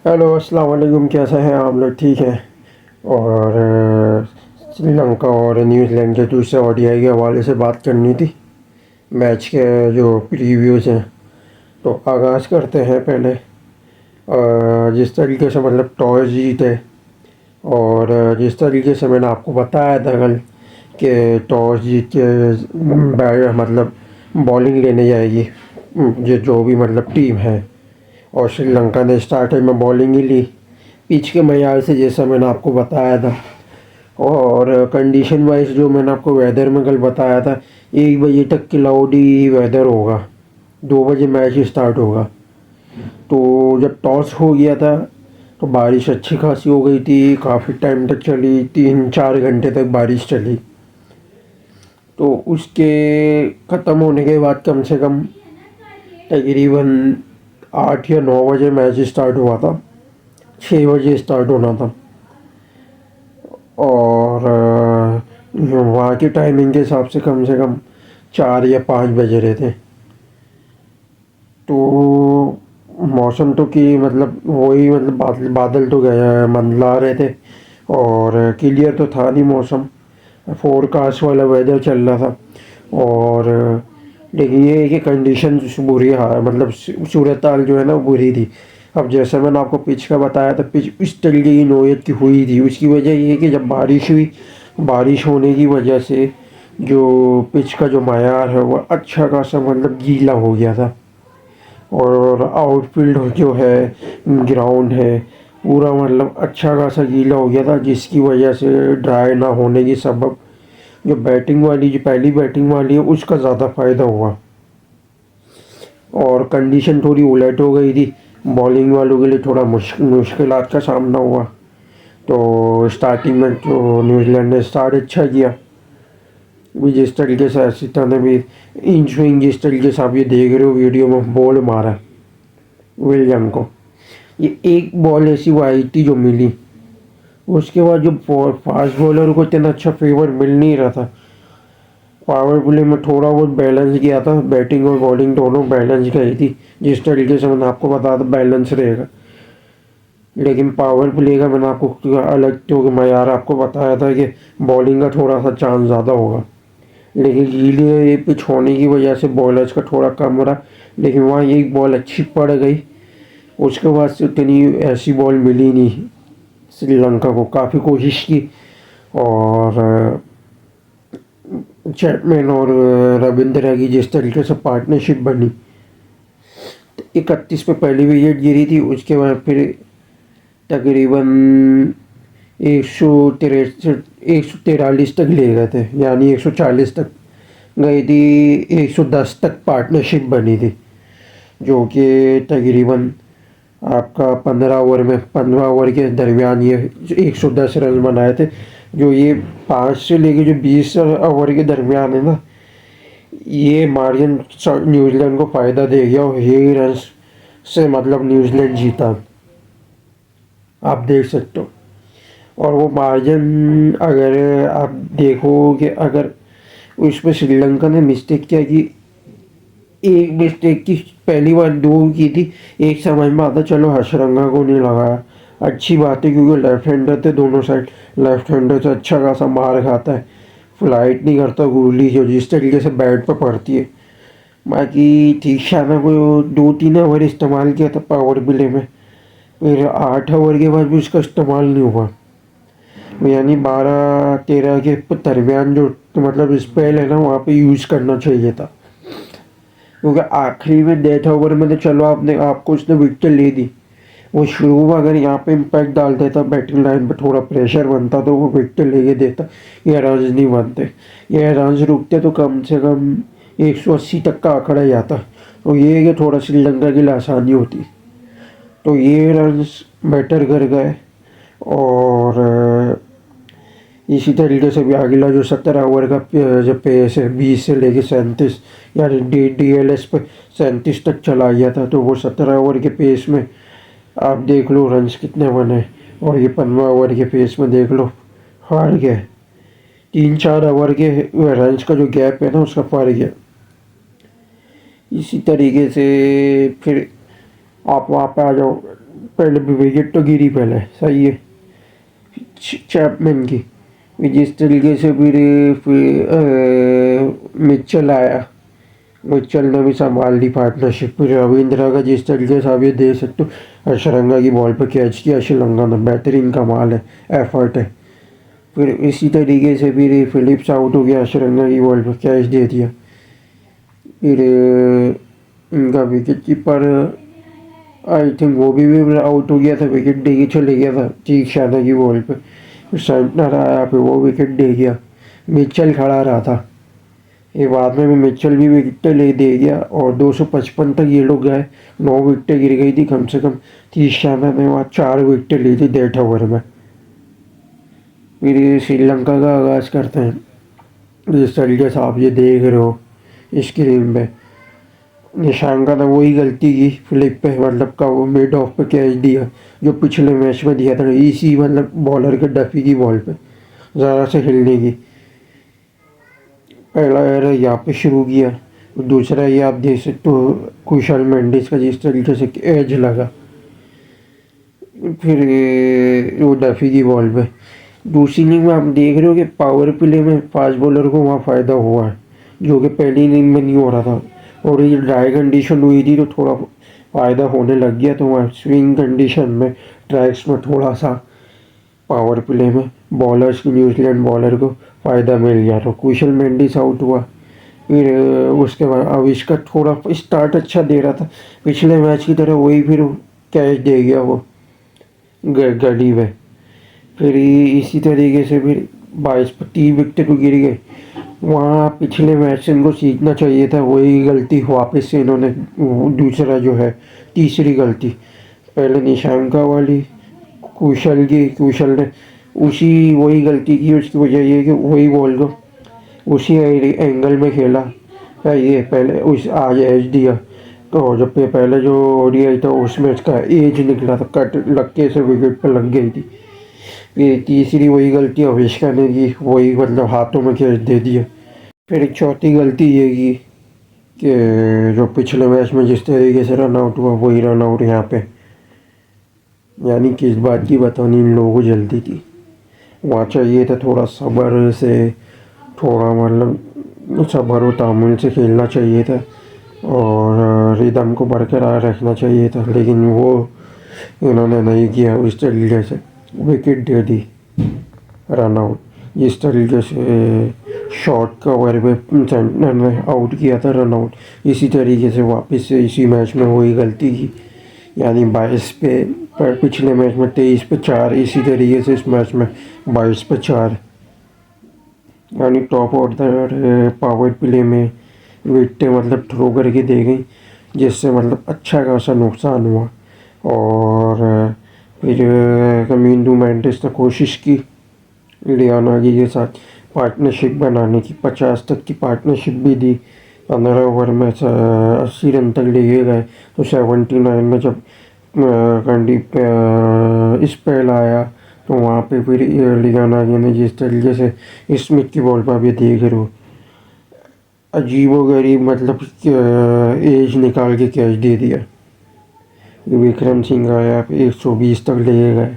Hello अस्सलाम वालेकुम, कैसे हैं आप लोग? ठीक हैं। और श्रीलंका और न्यूजीलैंड के दूसरे ओडीआई के हवाले से बात करनी थी। मैच के जो प्रीव्यूज़ हैं, तो आगाज़ करते हैं। पहले जिस तरीके से मतलब टॉस जीते, और जिस तरीके से मैंने आपको बताया था कल कि टॉस जीत के मतलब बॉलिंग लेने जाएगी जो भी मतलब टीम है, और श्रीलंका ने स्टार्टिंग में बॉलिंग ही ली पिच के मयार से, जैसा मैंने आपको बताया था। और कंडीशन वाइज जो मैंने आपको वेदर में कल बताया था, 1 बजे तक क्लाउडी वेदर होगा, 2 बजे मैच स्टार्ट होगा। तो जब टॉस हो गया था तो बारिश अच्छी खासी हो गई थी, काफ़ी टाइम तक चली, 3-4 घंटे तक बारिश चली। तो उसके ख़त्म होने के बाद कम से कम तकरीबन 8 या 9 बजे मैच स्टार्ट हुआ था, 6 बजे स्टार्ट होना था। और वहाँ की टाइमिंग के हिसाब से कम 4 या 5 बज रहे थे। तो मौसम तो कि मतलब वही मतलब बादल बादल तो गया मंडला रहे थे, और क्लियर तो था नहीं मौसम, फोरकास्ट वाला वेदर चल रहा था। और लेकिन ये है कि कंडीशन बुरी है, मतलब सूरत हाल जो है ना वो बुरी थी। अब जैसे मैंने आपको पिच का बताया था, पिच इस तरीके की नोयत की हुई थी। उसकी वजह ये है कि जब बारिश हुई, बारिश होने की वजह से जो पिच का जो मायार है वो अच्छा खासा मतलब गीला हो गया था। और आउटफील्ड जो है, ग्राउंड है, पूरा मतलब अच्छा खासा गीला हो गया था, जिसकी वजह से ड्राई ना होने की सबब जो बैटिंग वाली, जो पहली बैटिंग वाली है, उसका ज़्यादा फ़ायदा हुआ। और कंडीशन थोड़ी उलट हो गई थी, बॉलिंग वालों के लिए थोड़ा मुश्किलात का सामना हुआ। तो स्टार्टिंग में तो न्यूजीलैंड ने स्टार्ट अच्छा किया, भी जिस तरीके से हर्षिता ने भी इन स्विंग, जिस तरीके से आप ये देख रहे हो वीडियो में, बॉल मारा विलियम को। ये एक बॉल ऐसी वो आई थी जो मिली, उसके बाद जो फास्ट बॉलर को इतना अच्छा फेवर मिल नहीं रहा था। पावर प्ले में थोड़ा बहुत बैलेंस किया था, बैटिंग और बॉलिंग दोनों बैलेंस गई थी, जिस तरीके से मैंने आपको बताया था बैलेंस रहेगा। लेकिन पावर प्ले का मैंने आपको अलग तो मैयार आपको बताया था कि बॉलिंग का थोड़ा सा चांस ज़्यादा होगा, लेकिन गीले पिच होने की वजह से बॉलर्स का थोड़ा कम रहा। लेकिन वहाँ एक बॉल अच्छी पड़ गई, उसके बाद से उतनी ऐसी बॉल मिली नहीं श्रीलंका को। काफ़ी कोशिश की, और चैपमैन और रविंद्रा की जिस तरीके से पार्टनरशिप बनी, 31 पे पहली विकेट गिरी थी, उसके बाद फिर तकरीबन 143 तक ले गए थे, यानी 140 तक गई थी, 110 तक पार्टनरशिप बनी थी, जो कि तकरीबन आपका 15 ओवर में, 15 ओवर के दरमियान ये 110 रन बनाए थे। जो ये 5 से लेके जो 20 ओवर के दरमियान है ना, ये मार्जिन न्यूजीलैंड को फ़ायदा दे गया, और यही रन से मतलब न्यूजीलैंड जीता, आप देख सकते हो। और वो मार्जिन अगर आप देखो कि अगर उसमें श्रीलंका ने मिस्टेक किया कि एक मिस्टेक की, पहली बार दो की थी, एक समझ में आता चलो हशरंगा को नहीं लगाया, अच्छी बात है, क्योंकि लेफ्ट हैंडर थे दोनों साइड, लेफ्ट हैंडर से अच्छा खासा मार खाता है, फ्लाइट नहीं करता गोली जो जिस तरीके से बैट पर पड़ती है। बाकी ठीक शाना को 2-3 ओवर इस्तेमाल किया था पावर प्ले में, फिर 8 ओवर के बाद भी उसका इस्तेमाल नहीं हुआ, यानी 12-13 के दरमियान जो तो मतलब स्पेल है ना, वहाँ पे यूज़ करना चाहिए था। क्योंकि आखिरी में डेथ ओवर में तो चलो आपने आपको उसने विकेट ले दी, वो शुरू में अगर यहाँ पे इम्पैक्ट डाल देता, बैटिंग लाइन पे थोड़ा प्रेशर बनता, तो वो विकेट लेके देता। ये रन्स नहीं बनते, ये रन्स रुकते तो कम से कम 180 तक का आंकड़ा जाता। तो ये है कि थोड़ा श्रीलंका के लिए आसानी होती, तो ये रन्स बेटर कर गए। और इसी तरीके से भी अगला जो 17 ओवर का जो पेस है, 20 से लेके 37, यानी DLS पे 37 तक चला गया था। तो वो 17 ओवर के पेस में आप देख लो रन्स कितने बने, और ये 15 ओवर के पेस में देख लो हार गए। 3-4 ओवर के रन्स का जो गैप है ना, उसका फर्क है। इसी तरीके से फिर आप वहाँ पे आ जाओ, पहले भी विकेट तो गिरी पहले, सही है चैपमैन की। जिस तरीके से फिर मिचेल आया, मिचेल ने भी संभाल ली पार्टनरशिप। फिर रविंद्रा का जिस तरीके से आप ये देख सकते हो, अशरंगा की बॉल पर कैच किया श्रीलंका ने, बेहतरीन कमाल है, एफर्ट है। फिर इसी तरीके से फिर फिलिप्स आउट हो गया, अशरंगा की बॉल पर कैच दे दिया। फिर इनका विकेट कीपर आई थिंक वो भी आउट हो गया था, विकेट दे के चले गया था चीक शादा की बॉल पे। फिर सेंटनर आया, फिर वो विकेट दे गया, मिचेल खड़ा रहा था। ये बाद में भी मिचेल भी विकेटें ले दे गया और 255 तक ये लोग गए, 9 विकेटें गिर गई थी कम से कम। तीस शादा ने वहाँ 4 विकेटें ली थी 1.5 ओवर में। फिर ये श्रीलंका का आगाज़ करते हैं, जिस तरीके से आप ये देख रहे हो स्क्रीन पे। निशांका ने वही गलती की फ्लिप पे, मतलब का वो मिड ऑफ पे कैच दिया जो पिछले मैच में दिया था, इसी मतलब बॉलर के डफी की बॉल पे ज़रा से हिलने की। पहला एरर यहाँ पे शुरू किया, दूसरा ये आप देख सकते हो कुशल मेंडिस का जिस तरीके से एज लगा, फिर वो डफी की बॉल पे। दूसरी इनिंग में आप देख रहे हो कि पावर प्ले में फास्ट बॉलर को वहाँ फ़ायदा हुआ है, जो कि पहली इनिंग में नहीं हो रहा था। और ये ड्राई कंडीशन हुई थी तो थोड़ा फ़ायदा होने लग गया, तो वहाँ स्विंग कंडीशन में ट्रैक्स में थोड़ा सा पावर प्ले में बॉलर्स की, न्यूजीलैंड बॉलर को फ़ायदा मिल गया। तो कुशल मेंडिस आउट हुआ। फिर उसके बाद आविष्कार थोड़ा स्टार्ट अच्छा दे रहा था पिछले मैच की तरह, वही फिर कैच दे गया वो गली में। फिर इसी तरीके से फिर 22-30 विकेट गिर गए। वहाँ पिछले मैच से इनको सीखना चाहिए था, वही गलती वापस से इन्होंने, दूसरा जो है तीसरी गलती, पहले निशांका वाली कुशल ने उसी वही गलती की। उसकी वजह ये कि वही बॉल को उसी एंगल में खेला, ये पहले उस आज एज दिया। तो जब पहले जो ओडीआई था उसमें इसका एज निकला था, कट लक्के से विकेट पर लग गई थी। ये तीसरी वही गलती आविष्कार ने की, वही मतलब हाथों में कैच दे दिया। फिर एक चौथी गलती ये की कि जो पिछले मैच में जिस तरीके से रन आउट हुआ वही रन आउट यहाँ पे, यानी किस बात की बतानी इन लोगों को जल्दी थी। वहाँ चाहिए था थोड़ा सब्र से, थोड़ा मतलब सब्र और तामुल से खेलना चाहिए था और रिदम को बरकरार रखना चाहिए था, लेकिन वो इन्होंने नहीं किया। उस तरीके से विकेट दे दी, रन आउट। जिस तरीके से शॉर्ट कवर में सेंटनर ने आउट किया था, रन आउट, इसी तरीके से वापस से इसी मैच में वही गलती की, यानी 22 पे, पर पिछले मैच में 23 पे 4, इसी तरीके से इस मैच में 22 पे 4, यानी टॉप ऑर्डर पावर प्ले में विकेटें मतलब थ्रो करके दे गई, जिससे मतलब अच्छा खासा नुकसान हुआ। और फिर कमिंदू मेंडिस ने कोशिश की लियाना के साथ पार्टनरशिप बनाने की, 50 तक की पार्टनरशिप भी दी। 15 ओवर में 80 रन तक लिए गए। तो 79 में जब कंडीप स्पेल आया तो वहाँ पे फिर लियाना ने जिस तरीके से स्मिथ की बॉल पर भी देख रहे हो, अजीबोगरीब मतलब एज निकाल के कैच दे दिया। विक्रम सिंह आया, 120 तक ले गए।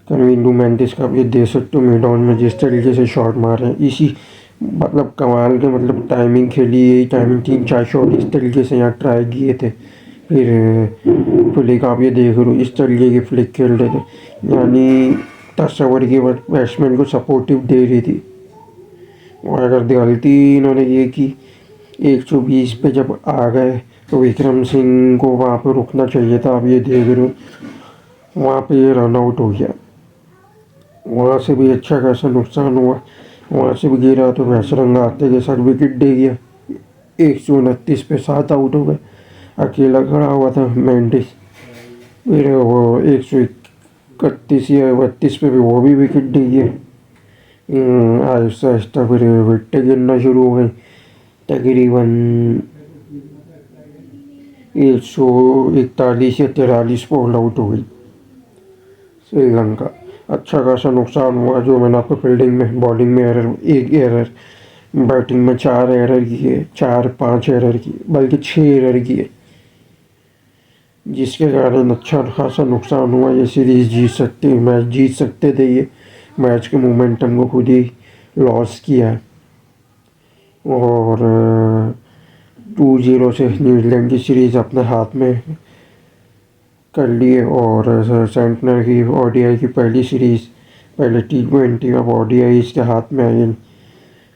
कमिंदू मेंडिस का भी दे सकते हो मिड ऑन में जिस तरीके से शॉट मारे, इसी मतलब कमाल के मतलब टाइमिंग खेली, यही टाइमिंग 3-4 शॉट इस तरीके से यहाँ ट्राई किए थे। फिर फ्लिक आप ये देख रहे हो, इस तरीके की फ्लिक खेल रहे थे, यानी 10 ओवर के बाद बैट्समैन को सपोर्टिव दे रही थी। और अगर गलती इन्होंने ये की 120 पे जब आ गए तो विक्रम सिंह को वहाँ पर रुकना चाहिए था। आप ये देख रहे हो वहाँ पे ये रन आउट हो गया, वहाँ से भी अच्छा खासा नुकसान हुआ। वहाँ से भी गिरा तो अशरंगा आते के साथ विकेट दे गया, 129 पे 7 आउट हो गए। अकेला खड़ा हुआ था मेंडिस। फिर वो 131 या 32 पे भी वो भी विकेट दे गया। आहिस्ता आहिस्ता फिर विकेटें गिरना शुरू हो गई, तकरीबन 141 या 43 बॉल आउट हो गई श्रीलंका। अच्छा खासा नुकसान हुआ। जो मैंने आपको फील्डिंग में, बॉलिंग में एरर, 1 एरर, बैटिंग में 4 एरर किए, 4-5 एरर किए, बल्कि 6 एरर किए। जिसके कारण अच्छा खासा नुकसान हुआ। ये सीरीज़ जीत सकते, मैच जीत सकते थे, ये मैच के मोमेंटम को खुद ही लॉस किया। और 2-0 से न्यूजीलैंड की सीरीज़ अपने हाथ में कर लिए। और सेंटनर की ओडीआई की पहली सीरीज़, पहले T20, अब ओडीआई इसके हाथ में आई,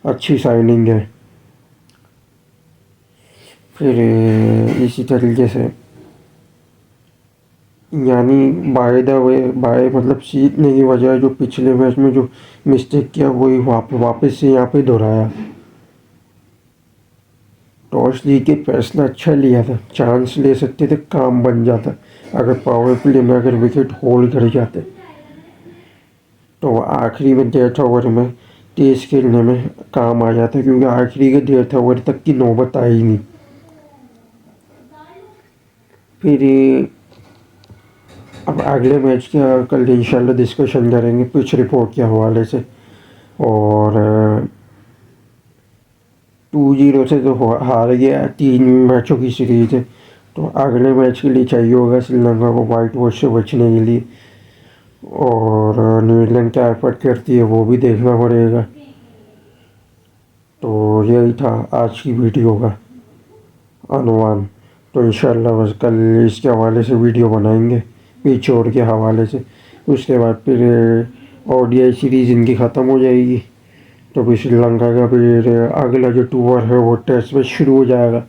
अच्छी साइनिंग है। फिर इसी तरीके से यानी बाय मतलब सीखने की वजह जो पिछले मैच में जो मिस्टेक किया वही वापस से यहाँ पे दोहराया। टॉस जीत के फैसला अच्छा लिया था, चांस ले सकते थे, काम बन जाता। अगर पावर प्ले में अगर विकेट होल्ड कर जाते तो आखिरी में डेथ ओवर में तेज खेलने में काम आ जाता, क्योंकि आखिरी के डेथ ओवर तक की नौबत आई नहीं। फिर अब अगले मैच का कल इंशाल्लाह डिस्कशन करेंगे पिच रिपोर्ट के हवाले से। और 2-0 से तो हार गया, 3 मैचों की सीरीज है, तो अगले मैच के लिए चाहिए होगा श्रीलंका को वाइट वॉश से बचने के लिए। और न्यूजीलैंड क्या एफर्ट करती है वो भी देखना पड़ेगा। तो यही था आज की वीडियो का अनुमान। तो इंशाल्लाह बस कल इसके हवाले से वीडियो बनाएंगे, पिछोड़ के हवाले से। उसके बाद फिर ओडीआई सीरीज़ इनकी ख़त्म हो जाएगी, तो फिर श्रीलंका का फिर अगला जो टूर है वो टेस्ट में शुरू हो जाएगा।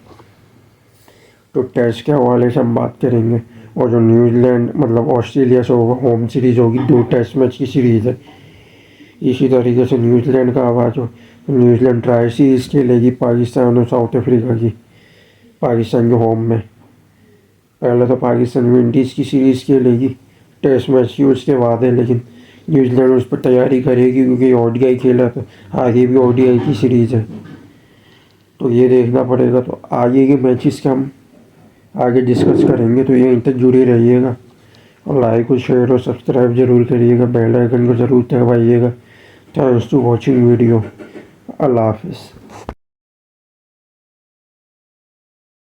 तो टेस्ट के हवाले से हम बात करेंगे। और जो न्यूजीलैंड मतलब ऑस्ट्रेलिया से होगा होम सीरीज़ होगी, 2 टेस्ट मैच की सीरीज़ है। इसी तरीके से न्यूजीलैंड का आवाज़ हो, न्यूजीलैंड ट्राई सीरीज़ खेलेगी पाकिस्तान और साउथ अफ्रीका की, पाकिस्तान के होम में। पहले तो पाकिस्तान विंडीज़ की सीरीज़ खेलेगी टेस्ट मैच की, उसके बाद है, लेकिन न्यूजीलैंड उस पर तैयारी करेगी क्योंकि ओडीआई खेला, तो आगे भी ओडीआई की सीरीज़ है, तो ये देखना पड़ेगा। तो आगे के मैचेस का हम आगे डिस्कस करेंगे, तो यहीं तक जुड़े रहिएगा और लाइक और शेयर और सब्सक्राइब ज़रूर करिएगा, बेल आइकन को ज़रूर दबाइएगा। Thanks to watching video. अल्लाह हाफिज़।